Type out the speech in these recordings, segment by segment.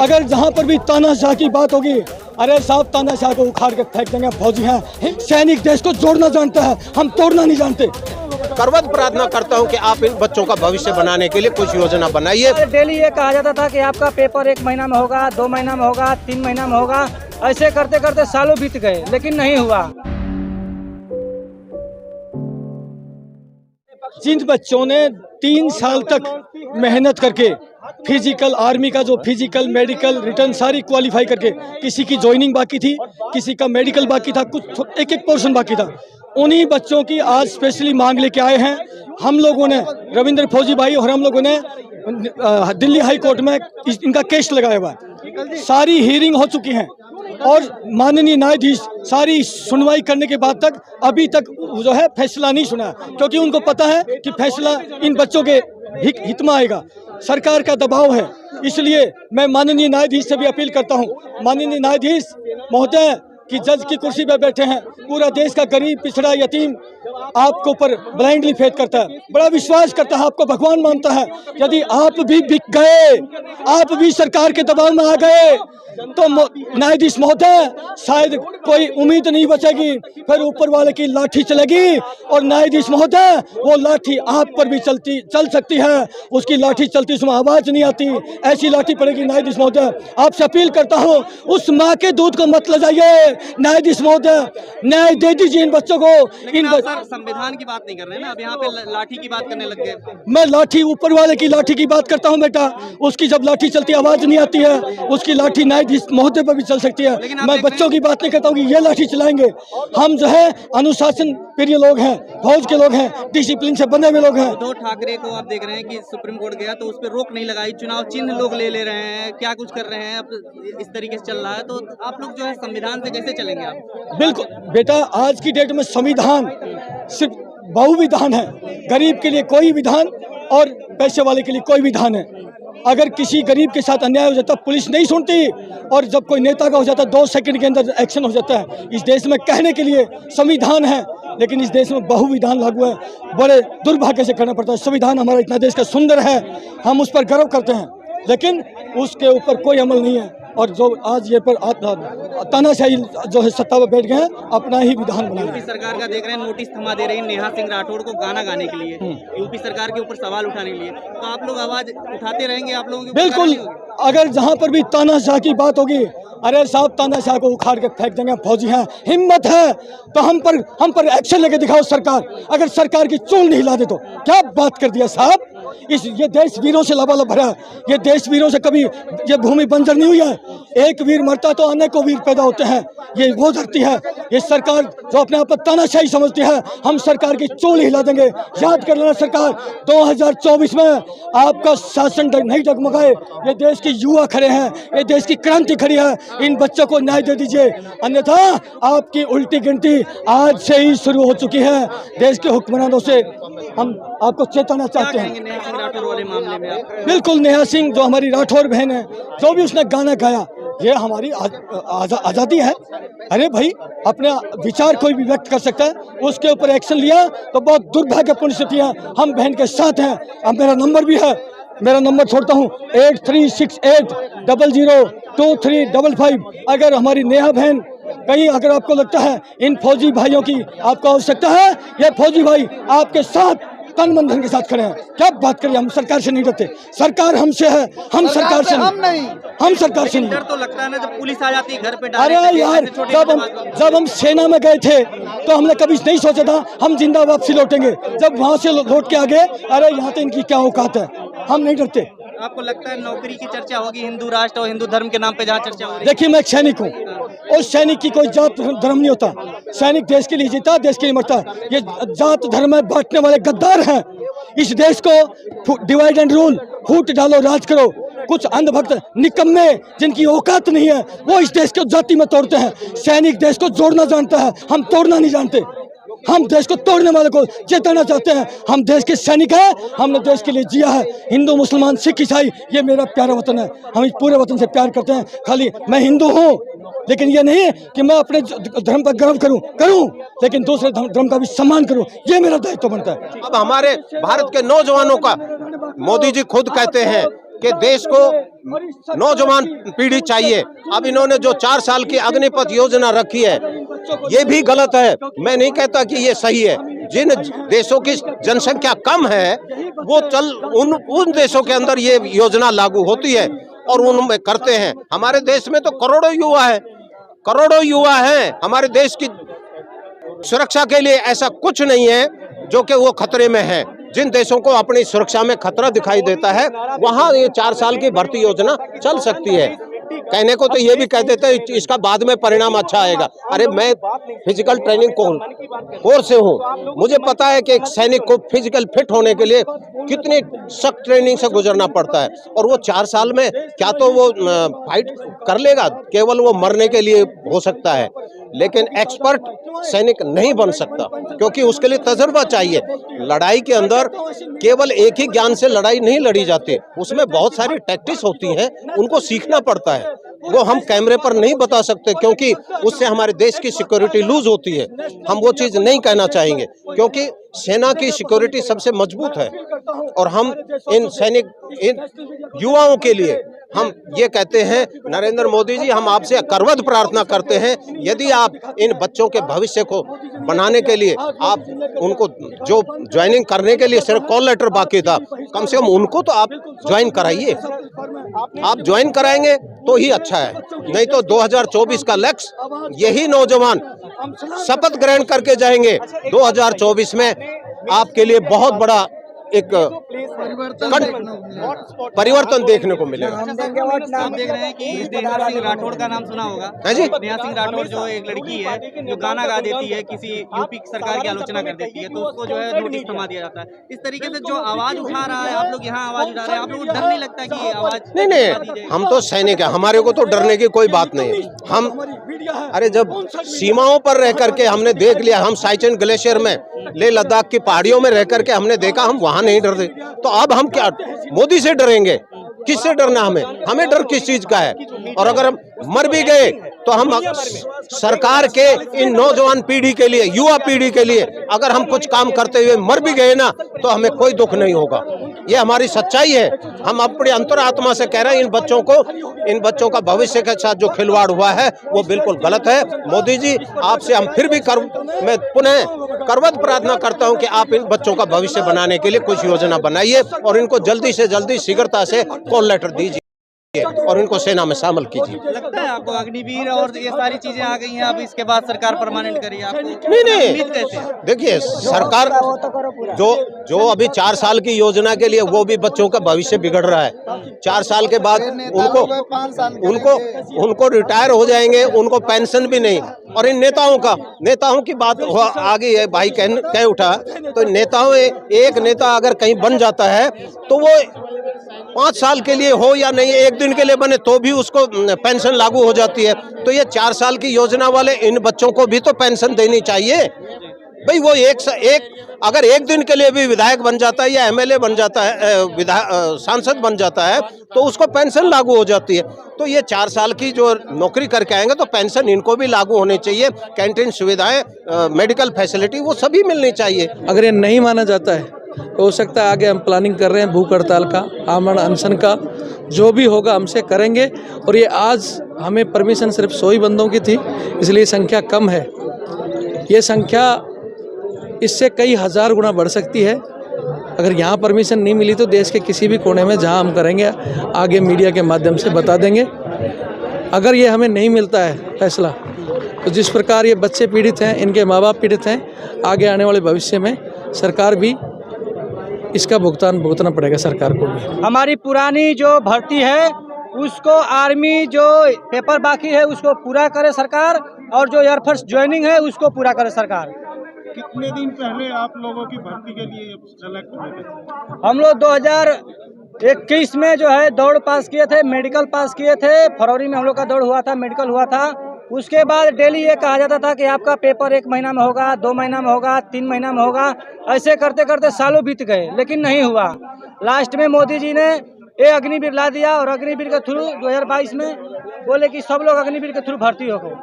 अगर जहाँ पर भी तानाशाह की बात होगी, अरे साहब तानाशाह को उखाड़ के फेंक देंगे। फौजी हैं, सैनिक देश को जोड़ना जानता है, हम तोड़ना नहीं जानते। करवत प्रार्थना करता हूं कि आप इन बच्चों का भविष्य बनाने के लिए कुछ योजना बनाइए। डेली ये कहा जाता था कि आपका पेपर 1 महीना में होगा, 2 महीना में होगा, 3 महीना में होगा। ऐसे करते करते सालों बीत गए, लेकिन नहीं हुआ। जिन बच्चों ने 3 साल तक मेहनत करके फिजिकल, आर्मी का जो फिजिकल, मेडिकल, रिटर्न सारी क्वालिफाई करके, किसी की ज्वाइनिंग बाकी थी, किसी का मेडिकल बाकी था, कुछ एक पोर्शन बाकी था, उन्हीं बच्चों की आज स्पेशली मांग लेके आए हैं। हम लोगों ने, रविंद्र फौजी भाई और हम लोगों ने दिल्ली हाई कोर्ट में इनका केस लगाया हुआ है। सारी हियरिंग हो चुकी हैं और माननीय न्यायाधीश सारी सुनवाई करने के बाद तक अभी तक जो है फैसला नहीं सुना, क्योंकि उनको पता है कि फैसला इन बच्चों के हित में आएगा। सरकार का दबाव है, इसलिए मैं माननीय न्यायाधीश से भी अपील करता हूं। माननीय न्यायाधीश महोदय कि जज की कुर्सी पर बैठे हैं, पूरा देश का गरीब, पिछड़ा, यतीम आपके ऊपर ब्लाइंडली फेथ करता है, बड़ा विश्वास करता है, आपको भगवान मानता है। यदि आप भी बिक गए, आप भी सरकार के दबाव में आ गए, तो न्यायाधीश महोदय शायद कोई उम्मीद नहीं बचेगी, फिर ऊपर वाले की लाठी चलेगी और न्यायाधीश महोदय वो लाठी आप पर भी चल सकती है। उसकी लाठी चलती उसमें आवाज नहीं आती, ऐसी लाठी पड़ेगी। न्यायाधीश महोदय आपसे अपील करता हूँ, उस माँ के दूध को मत ले जाइए। न्यायाधीश महोदय न्याय दे दीजिए इन बच्चों को। संविधान की बात नहीं कर रहे हैं ना, अब यहाँ पे लाठी की बात करने लग गए। मैं लाठी, ऊपर वाले की लाठी की बात करता हूँ बेटा। उसकी जब लाठी चलती आवाज नहीं आती है, उसकी लाठी न्यायाधीश महोदय पर भी चल सकती है। मैं बच्चों की बात नहीं करता हूँ कि ये लाठी चलाएंगे। हम जो है अनुशासन प्रिय लोग हैं, फौज के लोग हैं, डिसिप्लिन से बने हुए लोग हैं। उद्धव ठाकरे को आप देख रहे हैं कि सुप्रीम कोर्ट गया तो उस पर रोक नहीं लगाई, चुनाव चिन्ह लोग ले रहे हैं, क्या कुछ कर रहे हैं, अब इस तरीके से चल रहा है, तो आप लोग जो है संविधान से कैसे चलेंगे आप? बिल्कुल बेटा, आज की डेट में संविधान सिर्फ बहुविधान है। गरीब के लिए कोई विधान और पैसे वाले के लिए कोई विधान है। अगर किसी गरीब के साथ अन्याय हो जाता पुलिस नहीं सुनती, और जब कोई नेता का हो जाता 2 सेकंड के अंदर एक्शन हो जाता है। इस देश में कहने के लिए संविधान है, लेकिन इस देश में बहुविधान लागू है। बड़े दुर्भाग्य से करना पड़ता है। संविधान हमारा इतना देश का सुंदर है, हम उस पर गर्व करते हैं, लेकिन उसके ऊपर कोई अमल नहीं है। और जो आज ये पर तानाशाही जो है सत्ता पर बैठ गए हैं, अपना ही विधान बना। यूपी सरकार का देख रहे हैं नोटिस थमा दे रही है नेहा सिंह राठौड़ को गाना गाने के लिए, यूपी सरकार के ऊपर सवाल उठाने के लिए, तो आप लोग आवाज उठाते रहेंगे? आप लोगों की बिल्कुल, अगर जहाँ पर भी तानाशाह की बात होगी, अरे साहब तानाशाह को उखाड़ के फेंक देंगे। फौजी हैं, हिम्मत है तो हम पर एक्शन लेके दिखाओ सरकार। अगर सरकार की चूल नहीं हिला दे तो क्या बात कर दिया साहब। ये देश वीरों से लबालब भरा है। ये देश वीरों से कभी ये भूमि बंजर नहीं हुई है। एक वीर मरता तो अनेकों वीर पैदा होते हैं। ये वो धरती है। ये सरकार जो अपने आप पर तानाशाही समझती है, हम सरकार की चोल हिला देंगे। याद कर लेना सरकार, 2024 में आपका शासन नहीं डगमगाए। ये देश के युवा खड़े हैं, ये देश की क्रांति खड़ी है। इन बच्चों को न्याय दे दीजिए, अन्यथा आपकी उल्टी गिनती आज से ही शुरू हो चुकी है। देश के हुक्मरानों से हम आपको चेताना चाहते हैं। नेहा सिंह राठौड़ वाले मामले में आप? बिल्कुल, नेहा सिंह जो हमारी राठौर बहन है, जो भी उसने गाना गाया, ये हमारी आज़ादी है। अरे भाई, अपने विचार कोई भी व्यक्त कर सकता है, उसके ऊपर एक्शन लिया तो बहुत दुर्भाग्यपूर्ण स्थिति है। हम बहन के साथ हैं। अब मेरा नंबर भी है, मेरा नंबर छोड़ता हूँ 8368002355। अगर हमारी नेहा बहन कहीं, अगर आपको लगता है इन फौजी भाइयों की आपको आवश्यकता है, ये फौजी भाई आपके साथ तन मन धन के साथ खड़े हैं। क्या बात करिए, हम सरकार से नहीं डरते। सरकार हमसे है, हम सरकार से नहीं, हम सरकार से नहीं। डर तो लगता है ना जब पुलिस आ जाती है घर पे। अरे यार, जब हम सेना में गए थे तो हमने कभी नहीं सोचा था हम जिंदा वापसी लौटेंगे। जब वहाँ से लौट के आ गए, अरे यहाँ तो इनकी क्या औकात है, हम नहीं डरते। आपको लगता है नौकरी की चर्चा होगी हिंदू राष्ट्र और हिंदू धर्म के नाम पे जहाँ चर्चा हो रही है? देखिए, मैं एक सैनिक हूँ और सैनिक की कोई जात धर्म नहीं होता। सैनिक देश के लिए जीता, देश के लिए मरता। ये जात धर्म में बांटने वाले गद्दार हैं। इस देश को डिवाइड एंड रूल, फूट डालो राज करो। कुछ अंधभक्त निकम्मे जिनकी औकात नहीं है, वो इस देश को जाति में तोड़ते हैं। सैनिक देश को जोड़ना जानता है, हम तोड़ना नहीं जानते। हम देश को तोड़ने वाले को चेताना चाहते हैं। हम देश के सैनिक हैं, हमने देश के लिए जिया है। हिंदू, मुसलमान, सिख, ईसाई, ये मेरा प्यारा वतन है। हम इस पूरे वतन से प्यार करते हैं। खाली मैं हिंदू हूँ, लेकिन ये नहीं कि मैं अपने धर्म पर गर्व करूं, लेकिन दूसरे धर्म का भी सम्मान करूं। ये मेरा दायित्व बनता है। अब हमारे भारत के नौजवानों का, मोदी जी खुद कहते हैं कि देश को नौजवान पीढ़ी चाहिए। अब इन्होंने जो 4 साल की अग्निपथ योजना रखी है, ये भी गलत है। मैं नहीं कहता कि ये सही है। जिन देशों की जनसंख्या कम है, वो उन देशों के अंदर ये योजना लागू होती है और उनमें करते हैं। हमारे देश में तो करोड़ों युवा हैं। हमारे देश की सुरक्षा के लिए ऐसा कुछ नहीं है जो कि वो खतरे में है। जिन देशों को अपनी सुरक्षा में खतरा दिखाई देता है, वहाँ ये 4 साल की भर्ती योजना चल सकती है। कहने को तो ये भी कह देते हैं इसका बाद में परिणाम अच्छा आएगा। अरे मैं फिजिकल ट्रेनिंग कोर्स से हूँ, मुझे पता है कि एक सैनिक को फिजिकल फिट होने के लिए कितनी सख्त ट्रेनिंग से गुजरना पड़ता है। और वो 4 साल में क्या तो वो फाइट कर लेगा, केवल वो मरने के लिए हो सकता है, लेकिन एक्सपर्ट सैनिक नहीं बन सकता, क्योंकि उसके लिए तजुर्बा चाहिए। लड़ाई के अंदर केवल एक ही ज्ञान से लड़ाई नहीं लड़ी जाती, उसमें बहुत सारी टैक्टिक्स होती हैं, उनको सीखना पड़ता है। वो हम कैमरे पर नहीं बता सकते, क्योंकि उससे हमारे देश की सिक्योरिटी लूज होती है। हम वो चीज़ नहीं कहना चाहेंगे, क्योंकि सेना की सिक्योरिटी सबसे मजबूत है। और हम इन युवाओं के लिए हम ये कहते हैं, नरेंद्र मोदी जी, हम आपसे करवद प्रार्थना करते हैं, यदि आप इन बच्चों के भविष्य को बनाने के लिए, आप उनको जो ज्वाइनिंग करने के लिए सिर्फ कॉल लेटर बाकी था, कम से कम उनको तो आप ज्वाइन कराइए। आप ज्वाइन कराएंगे तो ही अच्छा है, नहीं तो 2024 का लक्ष्य यही नौजवान शपथ ग्रहण करके जाएंगे। 2024 में आपके लिए बहुत बड़ा एक परिवर्तन देखने को मिलेगा। आप देख रहे हैं कि नेहा सिंह राठौड़ का नाम सुना होगा। है जी? नेहा सिंह राठौड़ जो एक लड़की है जो गाना गा देती है, किसी यूपी सरकार की आलोचना कर देती है, तो उसको जो है नोटिस थमा दिया जाता है। इस तरीके से जो आवाज उठा रहा है, आप लोग यहाँ आवाज उठा रहे हैं, आप लोगों को डर नहीं लगता कि ये आवाज नहीं, हम तो सैनिक है, हमारे को तो डरने की कोई बात नहीं है। हम अरे जब सीमाओं पर रह करके हमने देख लिया, हम साइचन ग्लेशियर में, लेह लद्दाख की पहाड़ियों में रह करके हमने देखा, हम वहाँ नहीं डरते, तो अब हम क्या मोदी से डरेंगे? किससे डरना हमें डर किस चीज का है? और अगर हम मर भी गए तो हम सरकार के इन नौजवान पीढ़ी के लिए, युवा पीढ़ी के लिए अगर हम कुछ काम करते हुए मर भी गए ना, तो हमें कोई दुख नहीं होगा। ये हमारी सच्चाई है। हम अपनी अंतरात्मा से कह रहे हैं, इन बच्चों का भविष्य के साथ जो खिलवाड़ हुआ है वो बिल्कुल गलत है। मोदी जी, आपसे हम फिर भी मैं पुनः करवद प्रार्थना करता हूं कि आप इन बच्चों का भविष्य बनाने के लिए कुछ योजना बनाइए और इनको जल्दी से जल्दी शीघ्रता से कॉल लेटर दीजिए और इनको सेना में शामिल कीजिए। लगता है आपको अग्निवीर और ये सारी चीजें आ गई हैं, अब इसके बाद सरकार परमानेंट करिए आपको? नहीं, देखिए सरकार जो अभी 4 साल की योजना के लिए, वो भी बच्चों का भविष्य बिगड़ रहा है। 4 साल के बाद उनको रिटायर हो जाएंगे, उनको पेंशन भी नहीं। और इन नेताओं की बात आ गई है, भाई कह उठा, तो नेताओं, एक नेता अगर कहीं बन जाता है तो वो 5 साल के लिए हो या नहीं, 1 दिन के लिए बने तो भी उसको पेंशन लागू हो जाती है। तो ये 4 साल की योजना वाले इन बच्चों को भी तो पेंशन देनी चाहिए भाई। वो अगर 1 दिन के लिए भी विधायक बन जाता है या एमएलए बन जाता है, सांसद बन जाता है, तो उसको पेंशन लागू हो जाती है। तो ये 4 साल की जो नौकरी करके आएंगे तो पेंशन इनको भी लागू होनी चाहिए। कैंटीन सुविधाएं, मेडिकल फैसिलिटी, वो सभी मिलनी चाहिए। अगर ये नहीं माना जाता है तो हो सकता है आगे हम प्लानिंग कर रहे हैं भूख हड़ताल का, आमरण अनशन का, जो भी होगा हमसे करेंगे। और ये आज हमें परमिशन सिर्फ 100 ही बंदों की थी, इसलिए संख्या कम है। ये संख्या इससे कई हज़ार गुना बढ़ सकती है। अगर यहाँ परमिशन नहीं मिली तो देश के किसी भी कोने में जहाँ हम करेंगे, आगे मीडिया के माध्यम से बता देंगे। अगर ये हमें नहीं मिलता है फैसला, तो जिस प्रकार ये बच्चे पीड़ित हैं, इनके माँ बाप पीड़ित हैं, आगे आने वाले भविष्य में सरकार भी इसका भुगतना पड़ेगा सरकार को भी। हमारी पुरानी जो भर्ती है उसको, आर्मी जो पेपर बाकी है उसको पूरा करे सरकार, और जो एयरफोर्स ज्वाइनिंग है उसको पूरा करे सरकार। कितने दिन पहले आप लोगों की भर्ती के लिए सेलेक्ट हुए थे? हम लोग 2021 में जो है दौड़ पास किए थे, मेडिकल पास किए थे। फरवरी में हम लोग का दौड़ हुआ था, मेडिकल हुआ था। उसके बाद डेली ये कहा जाता था कि आपका पेपर 1 महीना में होगा, 2 महीना में होगा, 3 महीना में होगा। ऐसे करते करते सालों बीत गए, लेकिन नहीं हुआ। लास्ट में मोदी जी ने ये अग्निवीर ला दिया और अग्निवीर के थ्रू 2022 में बोले कि सब लोग अग्निवीर के थ्रू भर्ती हो गए।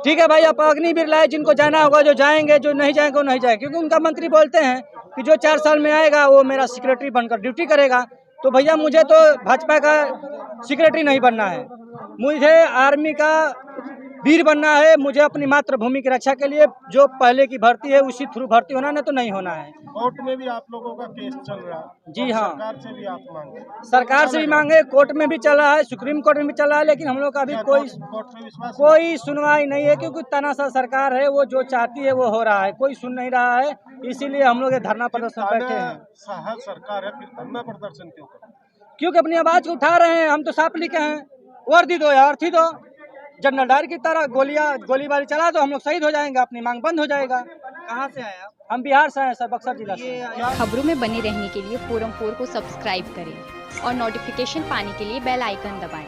ठीक है भाई, आप अग्निवीर लाए, जिनको जाना होगा, जो जाएंगे, जो नहीं जाएंगे वो नहीं जाएंगे, क्योंकि उनका मंत्री बोलते हैं कि जो 4 साल में आएगा वो मेरा सेक्रेटरी बनकर ड्यूटी करेगा। तो भैया मुझे तो भाजपा का सेक्रेटरी नहीं बनना है, मुझे आर्मी का वीर बनना है। मुझे अपनी मातृभूमि की रक्षा के लिए जो पहले की भर्ती है उसी थ्रू भर्ती होना, नहीं तो नहीं होना है। कोर्ट में भी आप लोगों का केस चल रहा है। जी हाँ, सरकार से भी आप मांगे। सरकार से भी मांगे, कोर्ट में भी चला है, सुप्रीम कोर्ट में भी चला है, लेकिन हम लोग का अभी कोर्ट में विश्वास कोई सुनवाई नहीं है, क्योंकि तानाशाह सरकार है, वो जो चाहती है वो हो रहा है, कोई सुन नहीं रहा है। इसीलिए हम लोग ये धरना प्रदर्शन बैठे हैं। तानाशाह सरकार है, फिर धरना प्रदर्शन क्यों कर? क्योंकि अपनी आवाज को उठा रहे हैं। हम तो साफ लिखे हैं, वर्दी दो या अर्थी दो, जनरल डायर की तरह गोलीबारी चला दो, हम लोग शहीद हो जाएंगे, अपनी मांग बंद हो जाएगा। कहाँ से आए आप? हम बिहार से हैं सर, बक्सर जिला से। खबरों में बने रहने के लिए फोरम 4 को सब्सक्राइब करें और नोटिफिकेशन पाने के लिए बेल आइकन दबाएं।